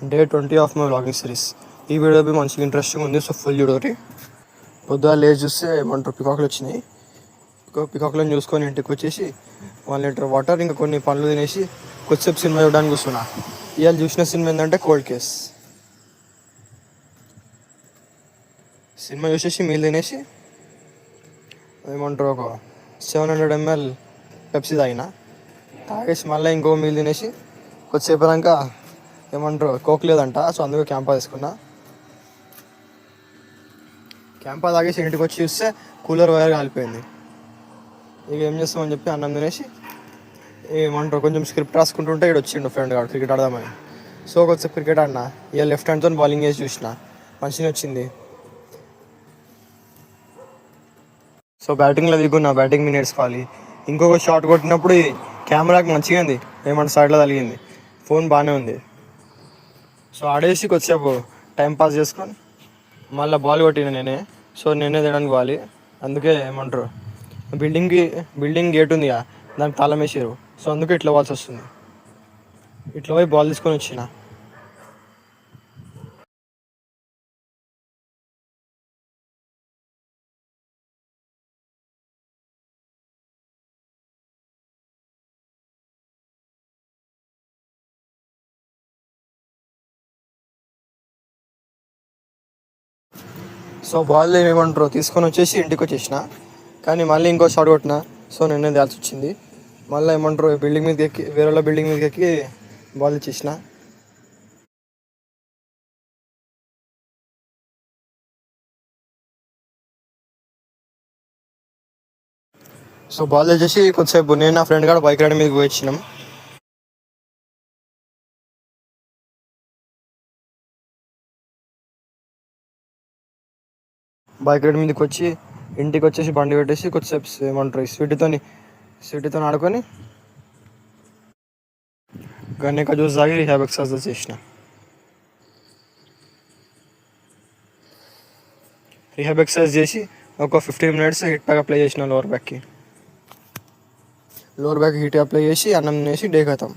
Day 20 of my vlogging series. ఈ video మంచిగా interesting ఉంది, సో ఫుల్ చూడోరి. పొద్దుగా లేచి చూస్తే ఏమంటారు పికాకులు వచ్చినాయి. పికాకులను చూసుకొని ఇంటికి వచ్చేసి 1 లీటర్ వాటర్ ఇంకా కొన్ని పండ్లు తినేసి కొద్దిసేపు సినిమా చూడడానికి కూర్చున్నా. ఇవాళ చూసిన సినిమా ఏంటంటే కోల్డ్ కేస్. సినిమా చూసేసి మీల్ తినేసి ఏమంటారు ఒక 700 ml పెప్సీ తాగేసి మళ్ళీ ఇంకో మీల్ తినేసి కొద్దిసేపు అయినాక ఏమంటారు కోక్ లేదంట, సో అందుకే క్యాంపా తీసుకున్నా. క్యాంపా తాగేసి ఇంటికి వచ్చి చూస్తే కూలర్ వైర్ కాలిపోయింది. ఇక ఏం చేస్తామని చెప్పి అన్నం తినేసి ఏమంటారు కొంచెం స్క్రిప్ట్ రాసుకుంటుంటే ఇక్కడ వచ్చిండు ఫ్రెండ్ కాదు క్రికెట్ ఆడదామని. సో కొద్దిసేపు క్రికెట్ ఆడినా. ఇక లెఫ్ట్ హ్యాండ్తో బౌలింగ్ వేసి చూసిన, మంచిగా వచ్చింది. సో బ్యాటింగ్లో దిగున్నా, బ్యాటింగ్ మీద నేర్చుకోవాలి. ఇంకొక షాట్ కొట్టినప్పుడు కెమెరాకి మంచిగా ఉంది, ఏమంటే సైడ్లో తగిలింది. ఫోన్ బాగానే ఉంది. సో ఆడేసి కొద్దిసేపు టైం పాస్ చేసుకొని మళ్ళీ బాల్ కొట్టిన నేనే. సో నేనే తినడానికి పోవాలి. అందుకే ఏమంటారు బిల్డింగ్ గేట్ ఉంది కదా, దానికి తాళం వేసారు. సో అందుకే ఇట్లా పోవాల్సి వస్తుంది. ఇట్లా పోయి బాల్ తీసుకొని వచ్చిన. సో బాల్ ఏమంటారు తీసుకొని వచ్చేసి ఇంటికి వచ్చేసిన. కానీ మళ్ళీ ఇంకో షాట్ కొట్టిన. సో నేనే తేల్చి వచ్చింది. మళ్ళీ ఏమంటారు బిల్డింగ్ మీదకి ఎక్కి వేరే బిల్డింగ్ మీదకి ఎక్కి బాల్ ఇచ్చేసిన. సో బాల్ తెచ్చేసి కొద్దిసేపు నేను నా ఫ్రెండ్ కూడా బైక్ రైడ్ మీదకి పోయి వచ్చినాం. బైక్ రైడ్ మీదకి వచ్చి ఇంటికి వచ్చేసి బండి పెట్టేసి కొద్దిసేపు ఏమంటారు స్వీట్తో ఆడుకొని గన్నేక జ్యూస్ తాగి రిహాబ్ ఎక్సర్సైజ్ చేసిన. రిహాబ్ ఎక్సర్సైజ్ చేసి ఒక 15 minutes హీట్ ప్యాక్ అప్లై చేసిన లోవర్ బ్యాక్ హీట్ అప్లై చేసి అన్నం తినేసి డే ఖతం.